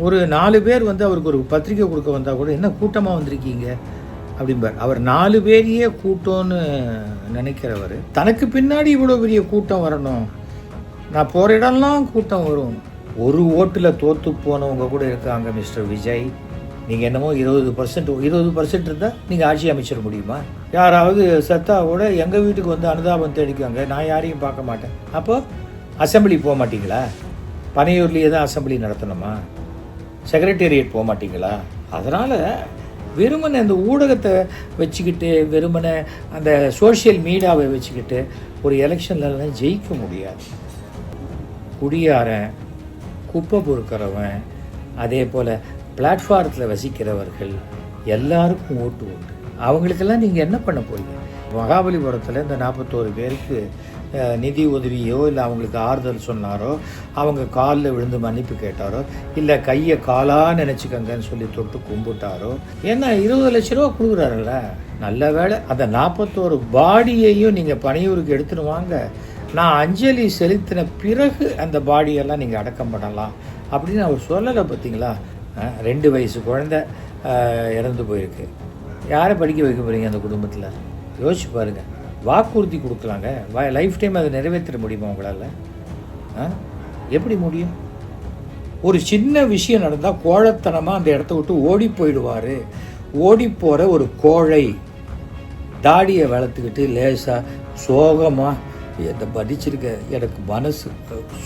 ஒரு 4 பேர் வந்து அவருக்கு ஒரு பத்திரிக்கை கொடுக்க வந்தால் கூட என்ன கூட்டமாக வந்திருக்கீங்க அப்படிம்பார். அவர் 4 பேரையே கூட்டம்னு நினைக்கிறவர். தனக்கு பின்னாடி இவ்வளோ பெரிய கூட்டம் வரணும், நான் போகிற இடம்லாம் கூட்டம் வரும். ஒரு ஓட்டில் தோற்று போனவங்க கூட இருக்காங்க மிஸ்டர் விஜய். நீங்கள் என்னமோ 20% இருந்தால் நீங்கள் ஆட்சி அமைச்சிட முடியுமா? யாராவது செத்தா கூட எங்கள் வீட்டுக்கு வந்து அனுதாபம் தேடிக்குவாங்க, நான் யாரையும் பார்க்க மாட்டேன். அப்போ அசம்பிளி போக மாட்டீங்களா? பனையூர்லேயே தான் அசம்பிளி நடத்தணுமா? செக்ரட்டேரியட் போக மாட்டீங்களா? அதனால் வெறுமனை அந்த ஊடகத்தை வச்சுக்கிட்டு, வெறுமனை அந்த சோஷியல் மீடியாவை வச்சுக்கிட்டு ஒரு எலெக்ஷன்லாம் ஜெயிக்க முடியாது. குடியாரன், குப்பை பொறுக்கிறவன், அதே போல் பிளாட்ஃபாரத்தில் வசிக்கிறவர்கள் எல்லாருக்கும் ஓட்டு உண்டு. அவங்களுக்கெல்லாம் நீங்கள் என்ன பண்ண போறீங்க? மகாபலிபுரத்தில் இந்த 41 பேருக்கு நிதி உதவியோ இல்லை அவங்களுக்கு ஆறுதல் சொன்னாரோ, அவங்க காலில் விழுந்து மன்னிப்பு கேட்டாரோ, இல்லை கையை காலாக நினச்சிக்கங்கன்னு சொல்லி தொட்டு கும்பிட்டாரோ, ஏன்னா 20 லட்ச ரூபா கொடுக்குறாருல்ல. நல்ல வேலை அந்த 41 பாடியையும் நீங்கள் பனையூருக்கு எடுத்துன்னு வாங்க, நான் அஞ்சலி செலுத்தின பிறகு அந்த பாடியெல்லாம் நீங்கள் அடக்கம் பண்ணலாம் அப்படின்னு அவர் சொல்லலை. பார்த்தீங்களா? 2 வயசு குழந்தை இறந்து போயிருக்கு. யாரை படிக்க வைக்க போகிறீங்க அந்த குடும்பத்தில்? யோசிச்சு பாருங்கள். வாக்குறுதி கொடுக்கலாங்க, லைஃப் டைம் அதை நிறைவேற்ற முடியுமா உங்களால்? எப்படி முடியும்? ஒரு சின்ன விஷயம் நடந்தால் கோழைத்தனமாக அந்த இடத்த விட்டு ஓடி போயிடுவார். ஓடி போகிற ஒரு கோழை தாடியை வளர்த்துக்கிட்டு லேசாக சோகமாக எதை படிச்சிருக்க, எனக்கு மனசு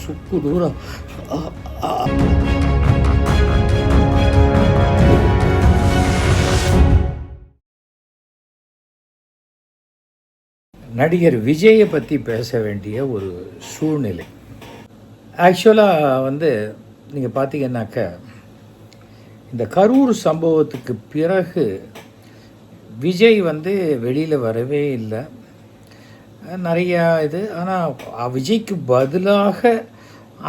சுக்கு தூரம். நடிகர் விஜயை பற்றி பேச வேண்டிய ஒரு சூழ்நிலை. ஆக்சுவலாக வந்து நீங்கள் பார்த்தீங்கன்னாக்க, இந்த கரூர் சம்பவத்துக்கு பிறகு விஜய் வந்து வெளியில் வரவே இல்லை. நிறையா இது. ஆனால் விஜய்க்கு பதிலாக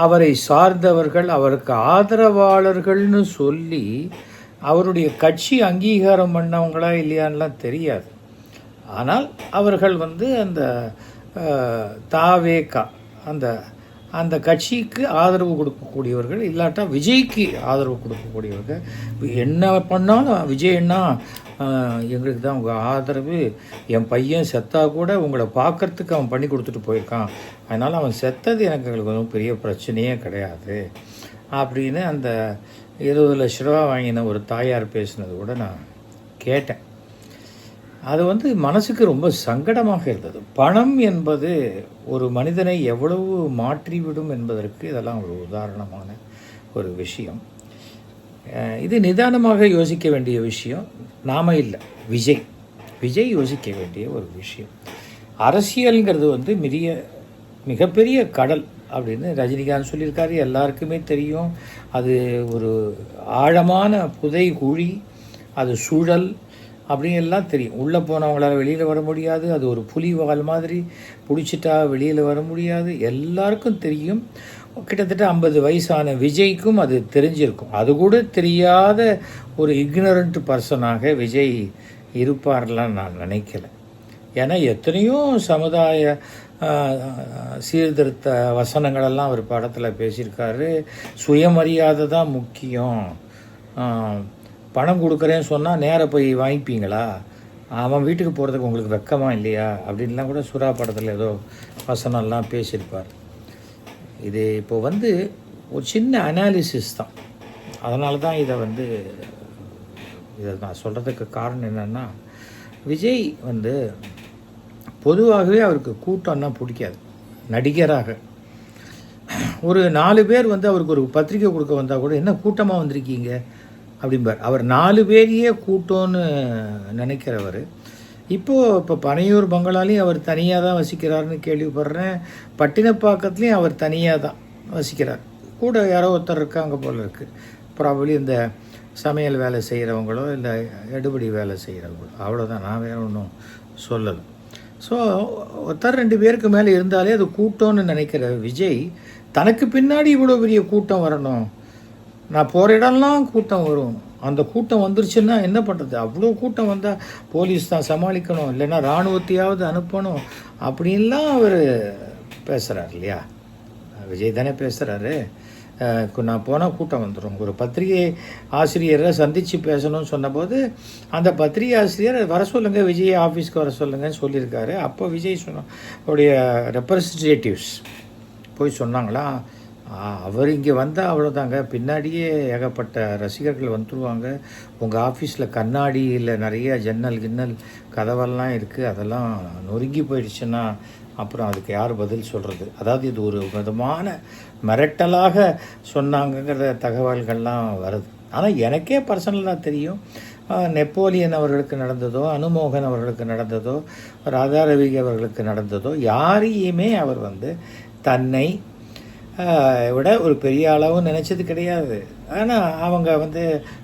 அவரை சார்ந்தவர்கள், அவருக்கு ஆதரவாளர்கள்னு சொல்லி அவருடைய கட்சி அங்கீகாரம் பண்ணவங்களா இல்லையான்லாம் தெரியாது. ஆனால் அவர்கள் வந்து அந்த தாவேகா அந்த கட்சிக்கு ஆதரவு கொடுக்கக்கூடியவர்கள், இல்லாட்டா விஜய்க்கு ஆதரவு கொடுக்கக்கூடியவர்கள். என்ன பண்ணாலும் விஜய் என்ன எங்களுக்கு தான் உங்கள் ஆதரவு, என் பையன் செத்தா கூட உங்களை பார்க்குறதுக்கு அவன் பண்ணி கொடுத்துட்டு போயிருக்கான், அதனால் அவன் செத்தது எங்களுக்கு ஒன்றும் பெரிய பிரச்சனையே கிடையாது அப்படின்னு அந்த 20 லட்ச ரூபா வாங்கின ஒரு தாயார் பேசினது கூட நான் கேட்டேன். அது வந்து மனசுக்கு ரொம்ப சங்கடமாக இருந்தது. பணம் என்பது ஒரு மனிதனை எவ்வளவு மாற்றிவிடும் என்பதற்கு இதெல்லாம் ஒரு உதாரணமான ஒரு விஷயம். இது நிதானமாக யோசிக்க வேண்டிய விஷயம். நாம இல்லை, விஜய் யோசிக்க வேண்டிய ஒரு விஷயம். அரசியல்ங்கிறது வந்து மிகப்பெரிய கடல் அப்படின்னு ரஜினிகாந்த் சொல்லியிருக்காரு. எல்லாருக்குமே தெரியும். அது ஒரு ஆழமான புதை குழி, அது சுழல் அப்படின்னு எல்லாம் தெரியும். உள்ளே போனவங்களால் வெளியில் வர முடியாது. அது ஒரு புலிவால் மாதிரி பிடிச்சிட்டா வெளியில் வர முடியாது. எல்லாருக்கும் தெரியும். கிட்டத்தட்ட 50 வயசான விஜய்க்கும் அது தெரிஞ்சிருக்கும். அது கூட தெரியாத ஒரு இக்னரண்ட் பர்சனாக விஜய் இருப்பார்லாம் நான் நினைக்கல. ஏன்னா எத்தனையோ சமுதாய சீர்திருத்த வசனங்களெல்லாம் அவர் படத்தில் பேசியிருக்காரு. சுயமரியாதை தான் முக்கியம், பணம் கொடுக்குறேன்னு சொன்னால் நேராக போய் வாங்கிப்பீங்களா, அவன் வீட்டுக்கு போகிறதுக்கு உங்களுக்கு வெக்கமா இல்லையா அப்படின்லாம் கூட சுறா படத்தில் ஏதோ வசனம்லாம் பேசியிருப்பார். இது இப்போ வந்து ஒரு சின்ன அனாலிசிஸ் தான். அதனால தான் இதை நான் சொல்கிறதுக்கு காரணம் என்னென்னா, விஜய் வந்து பொதுவாகவே அவருக்கு கூட்டம்னா பிடிக்காது. நடிகராக ஒரு 4 பேர் வந்து அவருக்கு ஒரு பத்திரிக்கை கொடுக்க வந்தால் கூட என்ன கூட்டமாக வந்திருக்கீங்க அப்படிம்பார். அவர் 4 பேரையே கூட்டம்னு நினைக்கிறவர். இப்போ பனையூர் பங்களாலையும் அவர் தனியாக தான் வசிக்கிறாருன்னு கேள்விப்படுறேன். பட்டினப்பாக்கத்துலேயும் அவர் தனியாக தான் வசிக்கிறார். கூட யாரோ ஒருத்தர் இருக்காங்க போல் இருக்குது. ப்ராபப்ளி இந்த சமையல் வேலை செய்கிறவங்களோ இல்லை எடுபடி வேலை செய்கிறவங்களோ, அவ்வளோதான். நான் வேறு ஒன்றும் சொல்லலை. ஸோ ஒருத்தர் 2 பேருக்கு மேலே இருந்தாலே அது கூட்டம்னு நினைக்கிற விஜய், தனக்கு பின்னாடி இவ்வளோ பெரிய கூட்டம் வரணும், நான் போகிற இடம்லாம் கூட்டம் வரும், அந்த கூட்டம் வந்துருச்சுன்னா என்ன பண்ணுறது, அவ்வளோ கூட்டம் வந்தால் போலீஸ் தான் சமாளிக்கணும், இல்லைன்னா இராணுவத்தையாவது அனுப்பணும் அப்படின்லாம் அவர் பேசுகிறார் இல்லையா? விஜய் தானே பேசுகிறாரு. நான் போனால் கூட்டம் வந்துடும். ஒரு பத்திரிகை ஆசிரியரை சந்தித்து பேசணும்னு சொன்னபோது அந்த பத்திரிகை ஆசிரியர் வர சொல்லுங்கள், விஜய் ஆஃபீஸ்க்கு வர சொல்லுங்கன்னு சொல்லியிருக்காரு. அப்போ விஜய் உடைய ரெப்ரசன்டேட்டிவ்ஸ் போய் சொன்னாங்களா, அவர் இங்கே வந்தால் அவ்வளோதாங்க, பின்னாடியே ஏகப்பட்ட ரசிகர்கள் வந்துடுவாங்க, உங்கள் ஆஃபீஸில் கண்ணாடியில் நிறைய ஜன்னல் கிண்ணல் கதவெல்லாம் இருக்குது, அதெல்லாம் நொறுங்கி போயிடுச்சுன்னா அப்புறம் அதுக்கு யார் பதில் சொல்கிறது. அதாவது இது ஒரு விதமான மிரட்டலாக சொன்னாங்கங்கிற தகவல்கள்லாம் வருது. ஆனால் எனக்கே பர்சனலாக தெரியும், நெப்போலியன் அவர்களுக்கு நடந்ததோ, அனுமோகன் அவர்களுக்கு நடந்ததோ, ராதாரவி அவர்களுக்கு நடந்ததோ, யாரையுமே அவர் தன்னை விட ஒரு பெரிய அளவும் நினச்சது கிடையாது. ஆனால் அவங்க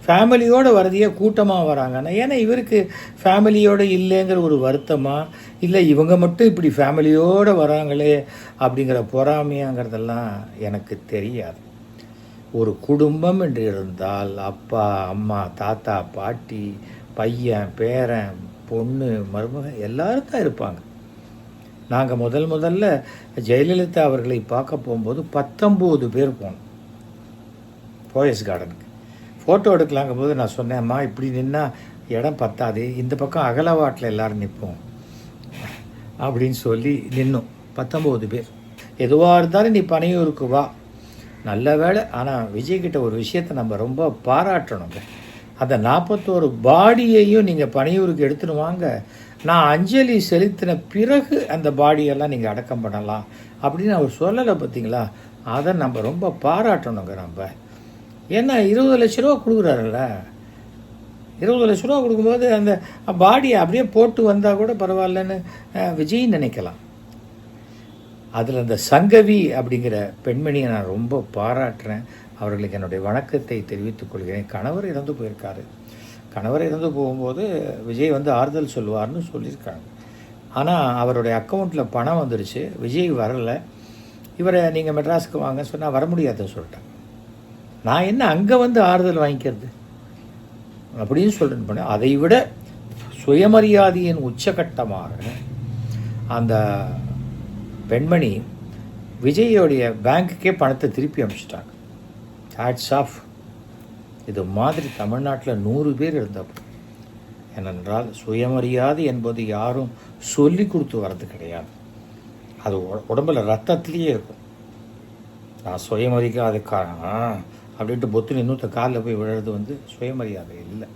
ஃபேமிலியோடு வரதையே கூட்டமாக வராங்கன்னா, ஏன்னா இவருக்கு ஃபேமிலியோடு இல்லைங்கிற ஒரு வருத்தமாக, இல்லை இவங்க மட்டும் இப்படி ஃபேமிலியோடு வராங்களே அப்படிங்கிற பொறாமையாங்கிறதெல்லாம் எனக்கு தெரியாது. ஒரு குடும்பம் என்று இருந்தால் அப்பா அம்மா தாத்தா பாட்டி பையன் பேரன் பொண்ணு மருமகன் எல்லோரும் தான் இருப்பாங்க. நாங்கள் முதல்ல ஜெயலலிதா அவர்களை பார்க்க போகும்போது 19 பேர் போனோம் போயஸ் கார்டனுக்கு. ஃபோட்டோ எடுக்கலாங்கும் போது நான் சொன்னேன், அம்மா இப்படி நின்னால் இடம் பத்தாது, இந்த பக்கம் அகலவாட்டில் எல்லோரும் நிற்போம் அப்படின்னு சொல்லி நின்னோம். 19 பேர். எதுவாக இருந்தாலும் நீ பனையூருக்கு வா, நல்ல வேலை. ஆனால் விஜய்கிட்ட ஒரு விஷயத்தை நம்ம ரொம்ப பாராட்டணுங்க, அந்த 41 பாடியையும் நீங்கள் பனையூருக்கு எடுத்துன்னு வாங்க, நான் அஞ்சலி செலுத்தின பிறகு அந்த பாடியெல்லாம் நீங்கள் அடக்கம் பண்ணலாம் அப்படின்னு அவர் சொல்லலை. பார்த்தீங்களா, அதை நம்ம ரொம்ப பாராட்டணுங்க நம்ம. ஏன்னா 20 லட்ச ரூபா கொடுக்குறாருல்ல, 20 லட்ச ரூபா கொடுக்கும்போது அந்த பாடியை அப்படியே போட்டு வந்தால் கூட பரவாயில்லன்னு விஜய் நினைக்கலாம். அதில் அந்த சங்கவி அப்படிங்கிற பெண்மணியை நான் ரொம்ப பாராட்டுறேன். அவர்களுக்கு என்னுடைய வணக்கத்தை தெரிவித்துக் கொள்கிறேன். கணவர் இறந்து போயிருக்காரு. கணவர் இறந்து போகும்போது விஜய் ஆறுதல் சொல்லுவார்னு சொல்லியிருக்காங்க. ஆனால் அவருடைய அக்கௌண்ட்டில் பணம் வந்துருச்சு, விஜய் வரலை. இவரை நீங்கள் மெட்ராஸுக்கு வாங்க சொன்னால் வர முடியாதுன்னு சொல்லிட்டேன். நான் என்ன அங்கே ஆறுதல் வாங்கிக்கிறது அப்படின்னு சொல்லிட்டு போனேன். அதை விட சுயமரியாதையின் உச்சகட்டமாக அந்த பெண்மணி விஜயோடைய பேங்க்குக்கே பணத்தை திருப்பி அனுப்பிச்சிட்டாங்க. Hats off. இது மாதிரி தமிழ்நாட்டில் 100 பேர் இருந்தப்போ. ஏனென்றால் சுயமரியாதை என்பது யாரும் சொல்லி கொடுத்து வர்றது கிடையாது, அது உடம்பில் ரத்தத்திலேயே இருக்கும். நான் சுயமரியாதைக்காரன் அப்படின்ட்டு பொத்துன்னு இன்னொருத்த காலில் போய் விழுறது சுயமரியாதை இல்லை.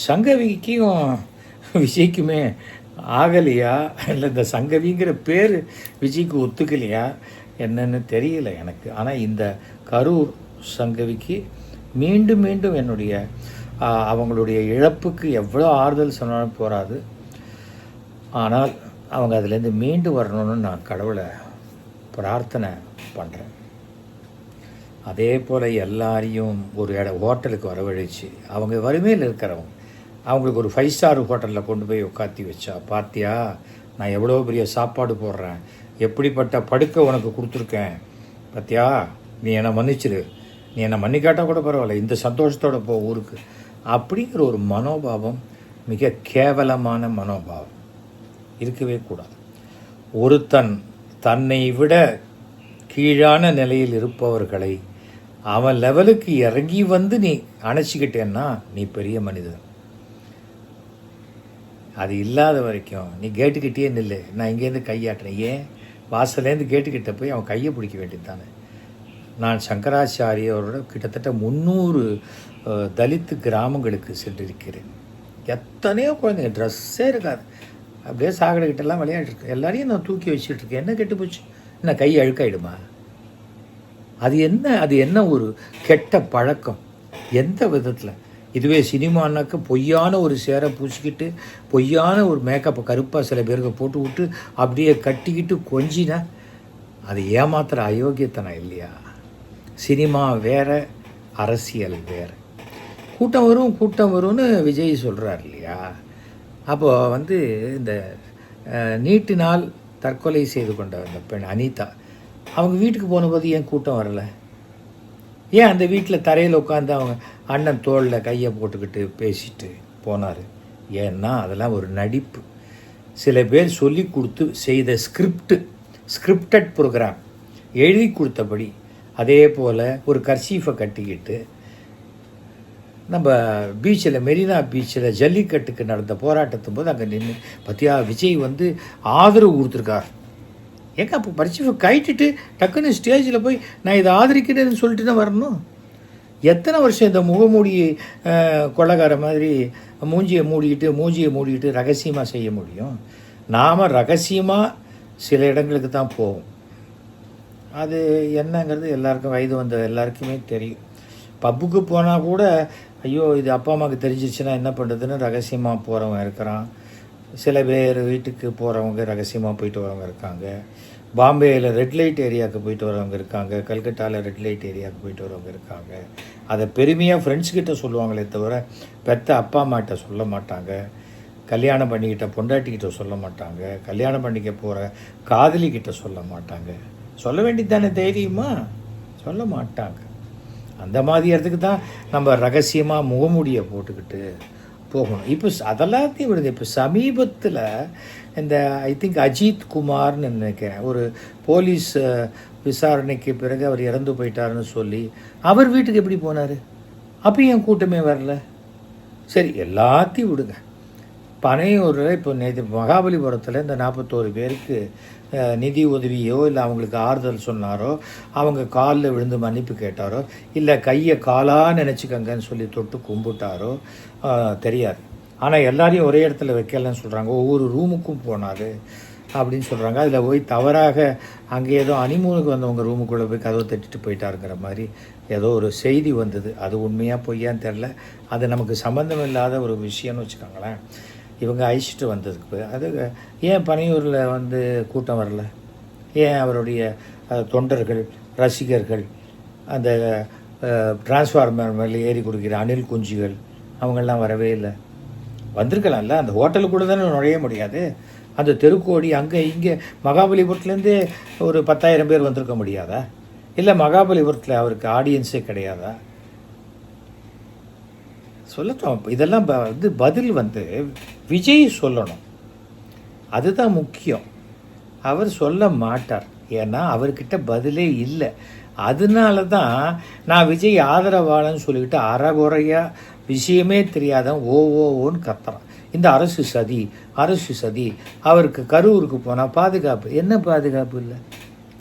சங்கவிக்கும் விஜய்க்குமே ஆகலையா, இல்லை இந்த சங்கவிங்கிற பேர் விஜய்க்கு ஒத்துக்கலையா என்னன்னு தெரியல எனக்கு. ஆனால் இந்த கரூர் சங்கவிக்கு மீண்டும் மீண்டும் என்னுடைய அவங்களுடைய இழப்புக்கு எவ்வளோ ஆறுதல் சொன்னாலும் போகாது. ஆனால் அவங்க அதுலேருந்து மீண்டு வரணும்னு நான் கடவுளை பிரார்த்தனை பண்ணுறேன். அதே போல் எல்லாரையும் ஒரு ஹோட்டலுக்கு வரவழைச்சு, அவங்க வறுமையில் இருக்கிறவங்க, அவங்களுக்கு ஒரு 5 ஸ்டார் ஹோட்டலில் கொண்டு போய் உட்காத்தி வச்சா, பார்த்தியா நான் எவ்வளோ பெரிய சாப்பாடு போடுறேன், எப்படிப்பட்ட படுக்கை உனக்கு கொடுத்துருக்கேன், பார்த்தியா நீ என்னை மன்னிச்சிரு, நீ என்னை மன்னிக்காட்டால் கூட பரவாயில்ல, இந்த சந்தோஷத்தோடு போ ஊருக்கு அப்படிங்கிற ஒரு மனோபாவம் மிக கேவலமான மனோபாவம் இருக்கவே கூடாது. ஒருத்தன் தன்னை விட கீழான நிலையில் இருப்பவர்களை அவன் லெவலுக்கு இறங்கி நீ அணைச்சிக்கிட்டேன்னா நீ பெரிய மனிதன். அது இல்லாத வரைக்கும் நீ கேட்டுக்கிட்டே நில்லு. நான் இங்கேருந்து கையாட்டினேன், ஏன் வாசலேருந்து கேட்டுக்கிட்ட போய் அவன் கையை பிடிக்க வேண்டியது தானே. நான் சங்கராச்சாரியரோட கிட்டத்தட்ட 300 தலித்து கிராமங்களுக்கு சென்றிருக்கிறேன். எத்தனையோ குழந்தைங்க ட்ரெஸ்ஸே இருக்காது, அப்படியே சாக்கடைக்கிட்டெல்லாம் விளையாட்டுருக்கு, எல்லாரையும் நான் தூக்கி வச்சுட்ருக்கேன். என்ன கெட்டு போச்சு, என்ன கை அழுக்காயிடுமா? அது என்ன ஒரு கெட்ட பழக்கம், எந்த விதத்தில்? இதுவே சினிமானாக்க பொய்யான ஒரு சேரை பூசிக்கிட்டு பொய்யான ஒரு மேக்கப்பை கருப்பாக சில பேருக்கு போட்டு விட்டு அப்படியே கட்டிக்கிட்டு கொஞ்சினா அது ஏமாத்துகிற அயோக்கியத்தனம் இல்லையா? சினிமா வேறு, அரசியல் வேறு. கூட்டம் வரும்னு விஜய் சொல்கிறார் இல்லையா? அப்போது இந்த நீட்டினால் தற்கொலை செய்து கொண்ட அந்த பெண் அனிதா, அவங்க வீட்டுக்கு போனபோது ஏன் கூட்டம் வரலை? ஏன் அந்த வீட்டில் தரையில் உட்காந்து அவங்க அண்ணன் தோளில் கையை போட்டுக்கிட்டு பேசிட்டு போனார்? ஏன்னா அதெல்லாம் ஒரு நடிப்பு. சில பேர் சொல்லி கொடுத்து செய்த ஸ்கிரிப்டட் ப்ரோக்ராம், எழுதி கொடுத்தபடி அதே போல் ஒரு கர்ச்சீஃபை கட்டிக்கிட்டு நம்ம பீச்சில் மெரினா பீச்சில் ஜல்லிக்கட்டுக்கு நடந்த போராட்டத்தும் போது அங்கே நின்று பத்தியா விஜய் வந்து ஆதரவு கொடுத்துருக்கார். ஏங்க அப்போ கர்ச்சீஃபை கட்டிட்டு டக்குன்னு ஸ்டேஜில் போய் நான் இதை ஆதரிக்கிறேன்னு சொல்லிட்டு தான் வரணும்? எத்தனை வருஷம் இந்த முகமூடி கொள்ளக்கார மாதிரி மூஞ்சியை மூடிக்கிட்டு ரகசியமாக செய்ய முடியும்? நாம் ரகசியமாக சில இடங்களுக்கு தான் போவோம். அது என்னங்கிறது எல்லாருக்கும், வயது வந்த எல்லாருக்குமே தெரியும். பப்புக்கு போனால் கூட ஐயோ இது அப்பா அம்மாவுக்கு தெரிஞ்சிச்சுன்னா என்ன பண்ணுறதுன்னு ரகசியமாக போகிறவங்க இருக்கிறான். சில பேர் வீட்டுக்கு போகிறவங்க ரகசியமாக போயிட்டு வரவங்க இருக்காங்க. பாம்பேயில் ரெட் லைட் ஏரியாவுக்கு போயிட்டு வரவங்க இருக்காங்க. கல்கட்டாவில் ரெட் லைட் ஏரியாவுக்கு போயிட்டு வரவங்க இருக்காங்க. அதை பெருமையாக ஃப்ரெண்ட்ஸ்கிட்ட சொல்லுவாங்களே தவிர பெற்ற அப்பா அம்மாட்ட சொல்ல மாட்டாங்க. கல்யாணம் பண்ணிக்கிட்ட பொண்டாட்டிக்கிட்ட சொல்ல மாட்டாங்க. கல்யாணம் பண்ணிக்க போகிற காதலிக்கிட்ட சொல்ல மாட்டாங்க. சொல்ல வேண்டியதானே தைரியமா? சொல்ல மாட்டாங்க. அந்த மாதிரி இடத்துக்கு தான் நம்ம ரகசியமாக முகமூடியை போட்டுக்கிட்டு போகணும். இப்போ அதெல்லாத்தையும் விடுது. இப்போ சமீபத்தில் இந்த ஐ திங்க் அஜித் குமார்னு நினைக்கிறேன், ஒரு போலீஸ் விசாரணைக்கு பிறகு அவர் இறந்து போயிட்டாருன்னு சொல்லி அவர் வீட்டுக்கு எப்படி போனார்? அப்பயும் கூட்டமே வரல. சரி, எல்லாத்தையும் விடுங்க. பனையூரில் இப்போ நேற்று மகாபலிபுரத்தில் இந்த 41 பேருக்கு நிதி உதவியோ இல்லை அவங்களுக்கு ஆறுதல் சொன்னாரோ, அவங்க காலில் விழுந்து மன்னிப்பு கேட்டாரோ, இல்லை கையை காலாக நினச்சிக்கங்கன்னு சொல்லி தொட்டு கும்பிட்டாரோ தெரியாது. ஆனால் எல்லாரையும் ஒரே இடத்துல வைக்கலன்னு சொல்கிறாங்க. ஒவ்வொரு ரூமுக்கும் போனார் அப்படின்னு சொல்கிறாங்க. அதில் போய் தவறாக அங்கே ஏதோ அனிமூனுக்கு வந்தவங்க ரூமுக்குள்ளே போய் கதவை தட்டிட்டு போயிட்டாருங்கிற மாதிரி ஏதோ ஒரு செய்தி வந்தது. அது உண்மையாக பொய்யான்னு தெரில. அது நமக்கு சம்மந்தம் இல்லாத ஒரு விஷயம்னு வச்சுக்கோங்களேன். இவங்க அழிச்சிட்டு வந்ததுக்கு அது ஏன் பனையூரில் வந்து கூட்டம் வரல? ஏன் அவருடைய தொண்டர்கள், ரசிகர்கள், அந்த டிரான்ஸ்ஃபார்மர் மேலே ஏறி கொடுக்குற அணில் குஞ்சுகள் அவங்கெல்லாம் வரவே இல்லை? வந்திருக்கலாம்ல. அந்த ஹோட்டலுக்கு கூட தானே நுழைய முடியாது. அந்த தெருக்கோடி அங்கே இங்கே மகாபலிபுரத்துலேருந்தே ஒரு 10,000 பேர் வந்திருக்க முடியாதா? இல்லை மகாபலிபுரத்தில் அவருக்கு ஆடியன்ஸே கிடையாதா? சொல்லட்டும். இதெல்லாம் வந்து பதில் வந்து விஜய் சொல்லணும். அதுதான் முக்கியம். அவர் சொல்ல மாட்டார். ஏன்னா அவர்கிட்ட பதிலே இல்லை. அதனால தான் நான் விஜய் ஆதரவாளன்னு சொல்லிக்கிட்டு அறகுறையாக விஷயமே தெரியாதான் ஓன்னு கத்துறான். இந்த அரசு சதி. அவருக்கு கரூருக்கு போனால் பாதுகாப்பு. என்ன பாதுகாப்பு இல்லை?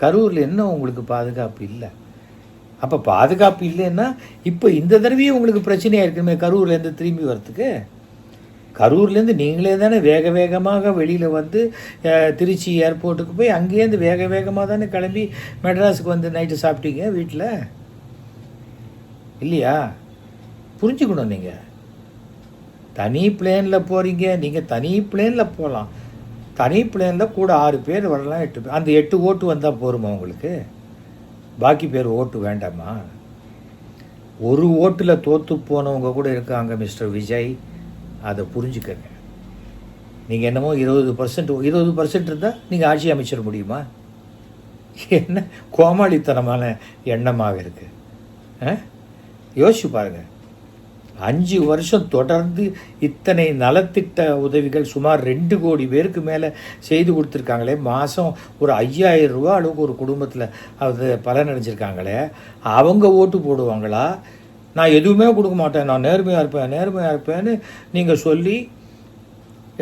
கரூரில் என்ன உங்களுக்கு பாதுகாப்பு இல்லை? அப்போ பாதுகாப்பு இல்லைன்னா இப்போ இந்த தடவையே உங்களுக்கு பிரச்சனையாக இருக்குமே கரூர்லேருந்து திரும்பி வரத்துக்கு. கரூர்லேருந்து நீங்களே தானே வேகமாக வெளியில் வந்து திருச்சி ஏர்போர்ட்டுக்கு போய் அங்கேருந்து வேகமாக தானே கிளம்பி மெட்ராஸுக்கு வந்து நைட்டு சாப்பிட்டீங்க வீட்டில், இல்லையா? புரிஞ்சுக்கணும். நீங்கள் தனி பிளேனில் போகிறீங்க. நீங்கள் தனி பிளேனில் போகலாம். தனி பிளேனில் கூட 6 பேர் வரலாம், 8 பேர். அந்த 8 ஓட்டு வந்தால் போருமா உங்களுக்கு? பாக்கி பேர் ஓட்டு வேண்டாமா? ஒரு ஓட்டில் தோற்று போனவங்க கூட இருக்காங்க மிஸ்டர் விஜய். அதை புரிஞ்சுக்கங்க. நீங்கள் என்னமோ 20% இருந்தால் நீங்கள் ஆட்சி அமைச்சிட முடியுமா? என்ன கோமாளித்தனமான எண்ணமாக இருக்குது. யோசிச்சு பாருங்கள். 5 வருஷம் தொடர்ந்து இத்தனை நலத்திட்ட உதவிகள் சுமார் 2 கோடி பேருக்கு மேலே செய்து கொடுத்துருக்காங்களே. மாதம் ஒரு 5,000 ரூபா அளவுக்கு ஒரு குடும்பத்தில் அது பலனடைஞ்சிருக்காங்களே. அவங்க ஓட்டு போடுவாங்களா? நான் எதுவுமே கொடுக்க மாட்டேன், நான் நேர்மையாக இருப்பேன்னு நீங்கள் சொல்லி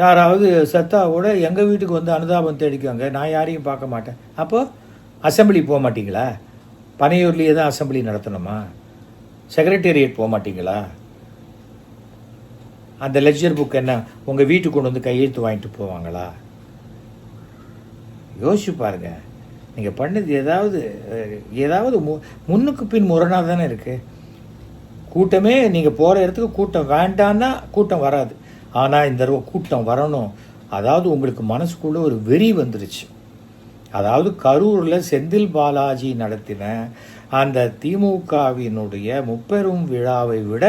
யாராவது செத்தா கூட எங்கள் வீட்டுக்கு வந்து அனுதாபம் தேடிக்காங்க, நான் யாரையும் பார்க்க மாட்டேன். அப்போது அசம்பிளி போக மாட்டீங்களா? பனையூர்லேயே தான் அசம்பிளி நடத்தணுமா? செக்ரட்டேரியட் போக மாட்டீங்களா? அந்த லெக்சர் புக் என்ன உங்கள் வீட்டுக்கு கொண்டு வந்து கையெழுத்து வாங்கிட்டு போவாங்களா? யோசிச்சு பாருங்கள். நீங்கள் பண்ணது ஏதாவது முன்னுக்கு பின் முரணாக தானே இருக்குது. கூட்டமே நீங்கள் போகிற இடத்துக்கு கூட்டம் வேண்டான்னா கூட்டம் வராது. ஆனால் இந்த தடவை கூட்டம் வரணும். அதாவது உங்களுக்கு மனசுக்குள்ளே ஒரு வெறி வந்துருச்சு. அதாவது கரூரில் செந்தில் பாலாஜி நடத்தின அந்த திமுகவினுடைய முப்பெரும் விழாவை விட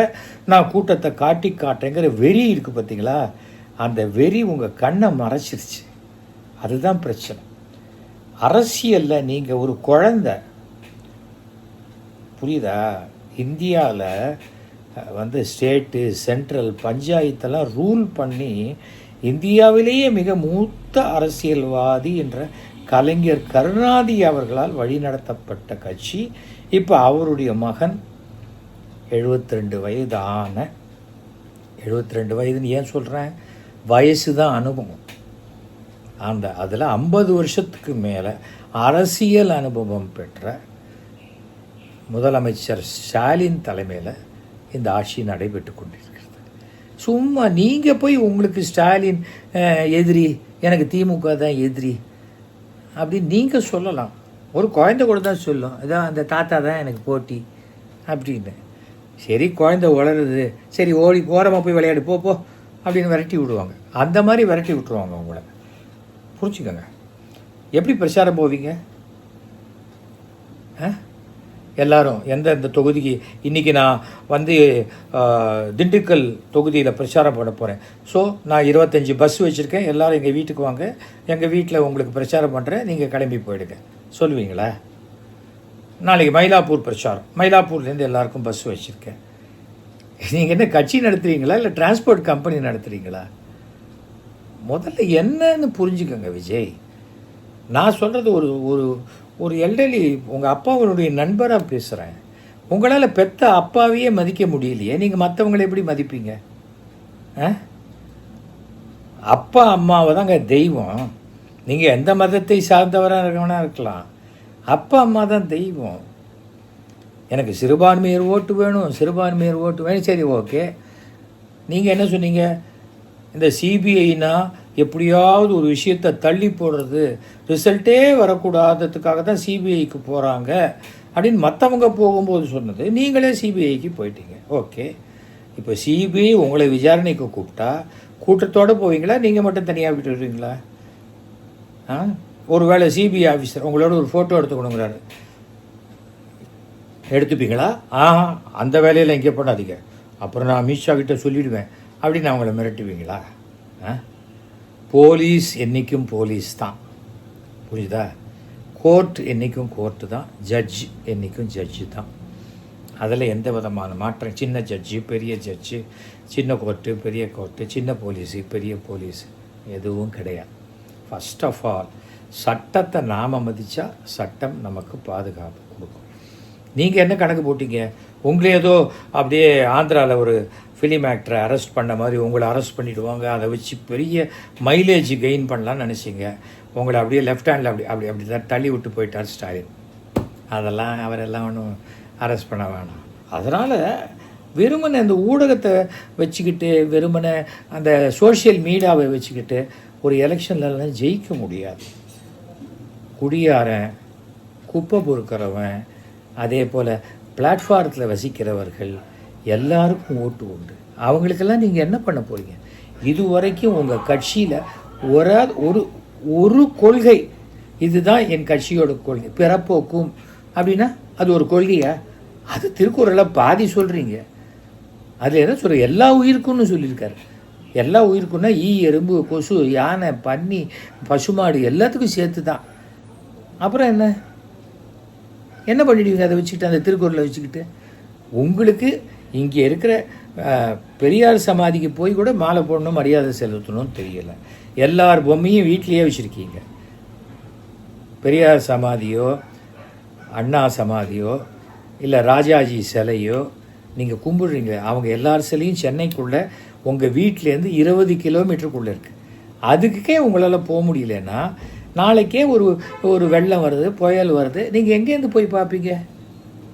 நான் கூட்டத்தை காட்டுறேங்கிற வெறி இருக்குது பார்த்தீங்களா? அந்த வெறி உங்கள் கண்ணை மறைச்சிருச்சு. அதுதான் பிரச்சனை. அரசியலில் நீங்கள் ஒரு குழந்தை, புரியுதா? இந்தியாவில் வந்து ஸ்டேட்டு, சென்ட்ரல், பஞ்சாயத்தெல்லாம் ரூல் பண்ணி இந்தியாவிலேயே மிக மூத்த அரசியல்வாதி என்ற கலைஞர் கருணாநிதி அவர்களால் வழிநடத்தப்பட்ட கட்சி இப்போ அவருடைய மகன் 72 வயது 72 வயதுன்னு ஏன் சொல்கிறேன், வயசு தான் அனுபவம். அதில் 50 வருஷத்துக்கு மேலே அரசியல் அனுபவம் பெற்ற முதலமைச்சர் ஸ்டாலின் தலைமையில் இந்த ஆட்சி நடைபெற்று கொண்டிருக்கிறது. சும்மா நீங்கள் போய் உங்களுக்கு ஸ்டாலின் எதிரி, எனக்கு திமுக தான் எதிரி அப்படின்னு நீங்கள் சொல்லலாம். ஒரு குழந்தை கூட தான் சொல்லும், இதான் அந்த தாத்தா தான் எனக்கு போட்டி அப்படின்னு. சரி, குழந்தை வளருது, சரி ஓரமாக போய் விளையாடு போ அப்படின்னு விரட்டி விடுவாங்க. அந்த மாதிரி விரட்டி விட்டுருவாங்க உங்களை. புரிஞ்சுக்கோங்க. எப்படி பிரச்சாரம் போவீங்க? எல்லாரும் எந்தெந்த தொகுதிக்கு, இன்றைக்கி நான் வந்து திண்டுக்கல் தொகுதியில் பிரச்சாரம் பண்ண போகிறேன், ஸோ நான் 25 பஸ் வச்சுருக்கேன், எல்லோரும் எங்கள் வீட்டுக்கு வாங்க, எங்கள் வீட்டில் உங்களுக்கு பிரச்சாரம் பண்ணுறேன், நீங்கள் கிளம்பி போயிடுங்க சொல்லுவீங்களா? நாளைக்கு மயிலாப்பூர் பிரச்சாரம், மயிலாப்பூர்லேருந்து எல்லாருக்கும் பஸ் வச்சுருக்கேன். நீங்கள் என்ன கட்சி நடத்துகிறீங்களா இல்லை டிரான்ஸ்போர்ட் கம்பெனி நடத்துகிறீங்களா? முதல்ல என்னன்னு புரிஞ்சுக்கோங்க விஜய். நான் சொல்கிறது ஒரு ஒரு எல்டர்லி உங்கள் அப்பாவுடைய நண்பராக பேசுகிறேன். உங்களால் பெத்த அப்பாவையே மதிக்க முடியலையே, நீங்கள் மற்றவங்களை எப்படி மதிப்பீங்க? அப்பா அம்மாவை தாங்க தெய்வம். நீங்கள் எந்த மதத்தை சார்ந்தவராக இருக்கவனா இருக்கலாம், அப்பா அம்மா தான் தெய்வம். எனக்கு சிறுபான்மையர் ஓட்டு வேணும், சிறுபான்மையர் ஓட்டு வேணும், சரி ஓகே. நீங்கள் என்ன சொன்னீங்க, இந்த சிபிஐனா எப்படியாவது ஒரு விஷயத்தை தள்ளி போடுறது, ரிசல்ட்டே வரக்கூடாததுக்காக தான் சிபிஐக்கு போகிறாங்க அப்படின்னு மற்றவங்க போகும்போது சொன்னது, நீங்களே சிபிஐக்கு போயிட்டீங்க. ஓகே, இப்போ சிபிஐ உங்களை விசாரணைக்கு கூப்பிட்டா கூட்டத்தோடு போவீங்களா, நீங்கள் மட்டும் தனியாக விட்டுடுவீங்களா? ஒரு வேளை சிபிஐ ஆஃபீஸர் உங்களோட ஒரு ஃபோட்டோ எடுத்துக்கணுங்கிறாரு, எடுத்துப்பீங்களா? அந்த வேலையில் எங்கே பண்ணாதீங்க, அப்புறம் நான் அமித்ஷா கிட்ட சொல்லிவிடுவேன் அப்படின்னு அவங்கள மிரட்டுவீங்களா? போலீஸ் என்றைக்கும் போலீஸ் தான், புரியுதா? கோர்ட் என்றைக்கும் கோர்ட்டு தான், ஜட்ஜ் என்றைக்கும் ஜட்ஜு தான். அதில் எந்த விதமான மாற்றம், சின்ன ஜட்ஜு பெரிய ஜட்ஜு, சின்ன கோர்ட்டு பெரிய கோர்ட்டு, சின்ன போலீஸு பெரிய போலீஸு எதுவும் கிடையாது. ஃபஸ்ட் ஆஃப் ஆல் சட்டத்தை நாம் மதித்தா சட்டம் நமக்கு பாதுகாப்பு கொடுக்கும். நீங்கள் என்ன கணக்கு போட்டீங்க, உங்களே ஏதோ அப்படியே ஆந்திராவில் ஒரு ஃபிலிம் ஆக்டரை அரெஸ்ட் பண்ண மாதிரி உங்களை அரெஸ்ட் பண்ணிவிடுவாங்க, அதை வச்சு பெரிய மைலேஜ் கெயின் பண்ணலான்னு நினச்சிங்க. உங்களை அப்படியே லெஃப்ட் ஹேண்டில் அப்படி தான் தள்ளி விட்டு போயிட்டார் ஸ்டாலின். அதெல்லாம் அவரெல்லாம் ஒன்றும் அரெஸ்ட் பண்ண வேணாம். அதனால் வெறுமனை அந்த ஊடகத்தை வச்சுக்கிட்டு, வெறுமனை அந்த சோஷியல் மீடியாவை வச்சுக்கிட்டு ஒரு எலெக்ஷன்லாம் ஜெயிக்க முடியாது. குடியாரன், குப்பை பொறுக்கிறவன், அதே போல் பிளாட்ஃபாரத்தில் வசிக்கிறவர்கள் எல்லாருக்கும் ஓட்டு உண்டு. அவங்களுக்கெல்லாம் நீங்கள் என்ன பண்ண போகிறீங்க? இது வரைக்கும் உங்கள் கட்சியில் ஒரு கொள்கை, இதுதான் என் கட்சியோட கொள்கை, பிறப்போக்கும் அப்படின்னா அது ஒரு கொள்கையா? அது திருக்குறளில் பாதி சொல்கிறீங்க. அதில் என்ன சொல்கிற, எல்லா உயிருக்கும்னு சொல்லியிருக்காரு. எல்லா உயிருக்குன்னா ஈ, எறும்பு, கொசு, யானை, பன்னி, பசுமாடு எல்லாத்துக்கும் சேர்த்து தான். அப்புறம் என்ன பண்ணிடுவீங்க அதை வச்சுக்கிட்டு, அந்த திருக்குறளை வச்சுக்கிட்டு? உங்களுக்கு இங்கே இருக்கிற பெரியார் சமாதிக்கு போய் கூட மாலை போடணும், மரியாதை செலுத்தணும்னு தெரியலை. எல்லார் பொம்மையும் வீட்லேயே வச்சுருக்கீங்க. பெரியார் சமாதியோ அண்ணா சமாதியோ இல்லை ராஜாஜி சிலையோ நீங்கள் கும்பிடுறீங்க, அவங்க எல்லார் சிலையும் சென்னைக்குள்ளே உங்கள் வீட்டிலேருந்து 20 கிலோமீட்டருக்குள்ளே இருக்குது. அதுக்கே உங்களால் போக முடியலன்னா நாளைக்கே ஒரு வெள்ளம் வருது, புயல் வருது, நீங்கள் எங்கேருந்து போய் பார்ப்பீங்க?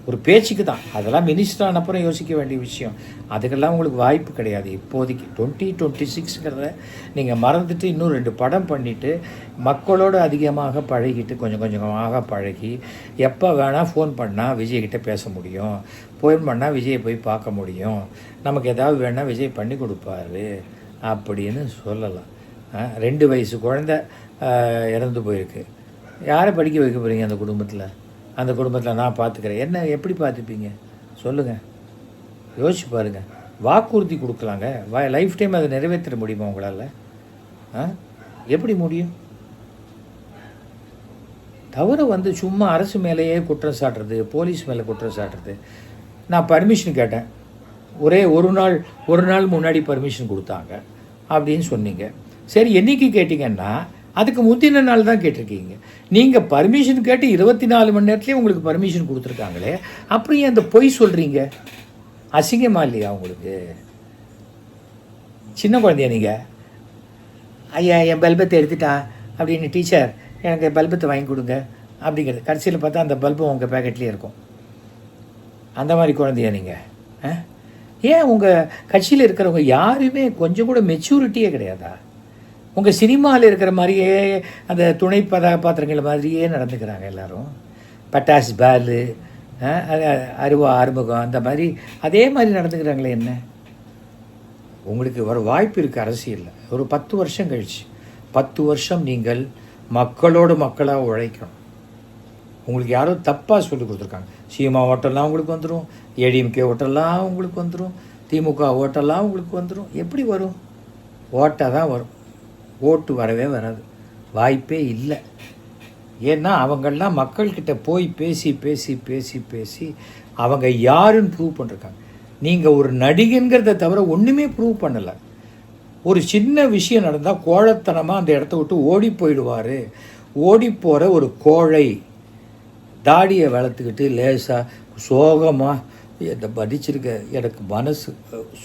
ஒரு பேச்சுக்கு தான். அதெல்லாம் மினிஸ்டர் அனுப்புறம் யோசிக்க வேண்டிய விஷயம். அதுக்கெல்லாம் உங்களுக்கு வாய்ப்பு கிடையாது இப்போதைக்கு. 2026ங்கிறத நீங்கள் மறந்துட்டு இன்னும் 2 படம் பண்ணிவிட்டு மக்களோடு அதிகமாக பழகிட்டு, கொஞ்சம் கொஞ்சமாக பழகி, எப்போ வேணால் ஃபோன் பண்ணால் விஜய்கிட்ட பேச முடியும், ஃபோன் பண்ணால் விஜயை போய் பார்க்க முடியும், நமக்கு ஏதாவது வேணால் விஜய் பண்ணி கொடுப்பாரு அப்படின்னு சொல்லலாம். 2 வயசு குழந்தை இறந்து போயிருக்கு, யாரை படிக்க வைக்க போகிறீங்க அந்த குடும்பத்தில்? அந்த குடும்பத்தில் நான் பார்த்துக்கிறேன், என்ன எப்படி பார்த்துப்பீங்க சொல்லுங்கள்? யோசிச்சு பாருங்கள். வாக்குறுதி கொடுக்கலாங்க, லைஃப் டைம் அதை நிறைவேற்ற முடியுமா உங்களால்? எப்படி முடியும்? தவிர சும்மா அரசு மேலேயே குற்றம் சாட்டுறது, போலீஸ் மேலே குற்றம் சாட்டுறது. நான் பர்மிஷன் கேட்டேன், ஒரே ஒரு நாள் முன்னாடி பர்மிஷன் கொடுத்தாங்க அப்படின்னு சொன்னீங்க. சரி, என்றைக்கு கேட்டிங்கன்னா அதுக்கு முந்தின நாள் தான் கேட்டிருக்கீங்க. நீங்கள் பர்மிஷன் கேட்டு 24 மணி நேரத்துலேயே உங்களுக்கு பர்மிஷன் கொடுத்துருக்காங்களே, அப்புறம் ஏன் அந்த பொய் சொல்கிறீங்க? அசிங்கமா இல்லையா உங்களுக்கு? சின்ன குழந்தையா நீங்கள்? ஐயா என் பல்பத்தை எடுத்துட்டான் அப்படின்னு டீச்சர் எனக்கு பல்பத்தை வாங்கி கொடுங்க அப்படிங்கிறது. கடைசியில் பார்த்தா அந்த பல்பும் உங்கள் பேக்கெட்லேயே இருக்கும். அந்த மாதிரி குழந்தையா நீங்கள்? ஏன் உங்கள் கட்சியில் இருக்கிறவங்க யாருமே கொஞ்சம் கூட மெச்சூரிட்டியே கிடையாதா? உங்கள் சினிமாவில் இருக்கிற மாதிரியே அந்த துணை பாத்திரங்கள் மாதிரியே நடந்துக்கிறாங்க எல்லோரும். பட்டாஸ் பாலு, அருவா ஆறுமுகம், அந்த மாதிரி அதே மாதிரி நடந்துக்கிறாங்களே. என்ன உங்களுக்கு ஒரு வாய்ப்பு இருக்குது அரசியலில். ஒரு 10 வருஷம் கழிச்சு 10 வருஷம் நீங்கள் மக்களோடு மக்களாக உழைக்கணும். உங்களுக்கு யாரோ தப்பாக சொல்லி கொடுத்துருக்காங்க. சீமா ஓட்டெல்லாம் உங்களுக்கு வந்துடும், ஏடிஎம்கே ஓட்டெல்லாம் உங்களுக்கு வந்துடும், திமுக ஓட்டெல்லாம் உங்களுக்கு வந்துடும். எப்படி வரும்? ஓட்டாக தான் வரும். ஓட்டு வரவே வராது, வாய்ப்பே இல்லை. ஏன்னா அவங்கெல்லாம் மக்கள்கிட்ட போய் பேசி பேசி பேசி பேசி அவங்க யாருன்னு ப்ரூவ் பண்ணிருக்காங்க. நீங்கள் ஒரு நடிகங்கிறத தவிர ஒன்றுமே ப்ரூவ் பண்ணலை. ஒரு சின்ன விஷயம் நடந்தால் கோழைத்தனமாக அந்த இடத்த விட்டு ஓடி போயிடுவார். ஓடி போகிற ஒரு கோழை தாடியை வளர்த்துக்கிட்டு லேசாக சோகமாக என்னை படிச்சிருக்க, எனக்கு மனசு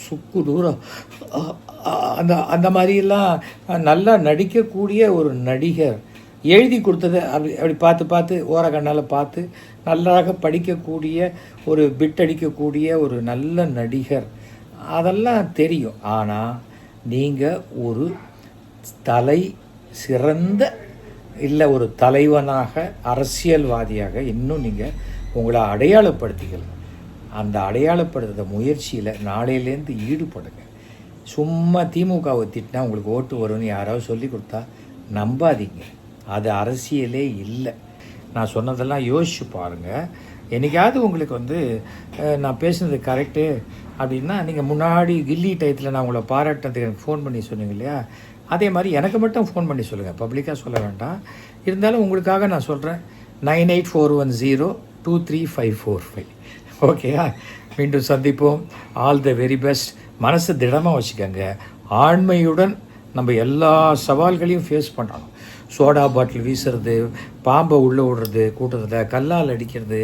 சுக்கு தூரம் அந்த மாதிரிலாம் நல்லா நடிக்கக்கூடிய ஒரு நடிகர் எழுதி கொடுத்ததை அப்படி பார்த்து பார்த்து ஓரக்கண்ணால் பார்த்து நல்லாக படிக்கக்கூடிய ஒரு பிட் அடிக்கக்கூடிய ஒரு நல்ல நடிகர், அதெல்லாம் தெரியும். ஆனால் நீங்கள் ஒரு சிறந்த இல்லை ஒரு தலைவனாக அரசியல்வாதியாக இன்னும் நீங்கள் உங்களை அடையாளப்படுத்திக்கலாம். அந்த அடையாளப்படுத்துகிற முயற்சியில் நாளையிலேருந்து ஈடுபடுங்க. சும்மா திமுகவை திட்டினா உங்களுக்கு ஓட்டு வரும்னு யாராவது சொல்லி கொடுத்தா நம்பாதீங்க. அது அரசியலே இல்லை. நான் சொன்னதெல்லாம் யோசிச்சு பாருங்கள். என்றைக்காவது உங்களுக்கு நான் பேசுனது கரெக்டு அப்படின்னா நீங்கள் முன்னாடி கில்லி டயத்தில் நான் உங்களை பாராட்டுறதுக்கு எனக்கு ஃபோன் பண்ணி சொன்னீங்க இல்லையா, அதே மாதிரி எனக்கு மட்டும் ஃபோன் பண்ணி சொல்லுங்கள், பப்ளிக்காக சொல்ல வேண்டாம். இருந்தாலும் உங்களுக்காக நான் சொல்கிறேன். 9841023545. ஓகேயா? மீண்டும் சந்திப்போம். All the very best. மனசு திடமாக வச்சுக்கோங்க. ஆண்மையுடன் நம்ம எல்லா சவால்களையும் ஃபேஸ் பண்ணணும். சோடா பாட்டில் வீசுறது, பாம்பை உள்ளே விடுறது, கூட்டத்தில் கல்லால் அடிக்கிறது,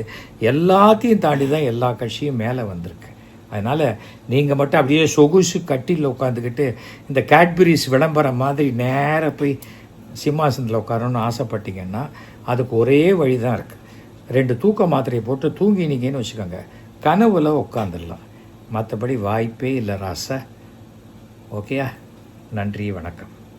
எல்லாத்தையும் தாண்டி தான் எல்லா கட்சியும் மேலே வந்திருக்கு. அதனால் நீங்கள் மட்டும் அப்படியே சொகுசு கட்டியில் உட்காந்துக்கிட்டு இந்த கேட்பரிஸ் விளம்பரம் மாதிரி நேராக போய் சிம்மாசனத்தில் உட்காரணும்னு ஆசைப்பட்டீங்கன்னா அதுக்கு ஒரே வழி தான் இருக்குது. 2 தூக்க மாத்திரையை போட்டு தூங்கினீங்கன்னு வச்சுக்கோங்க, கனவுல உட்காந்துடலாம். மற்றபடி வாய்ப்பே இல்லை ராசா. ஓகேயா? நன்றி, வணக்கம்.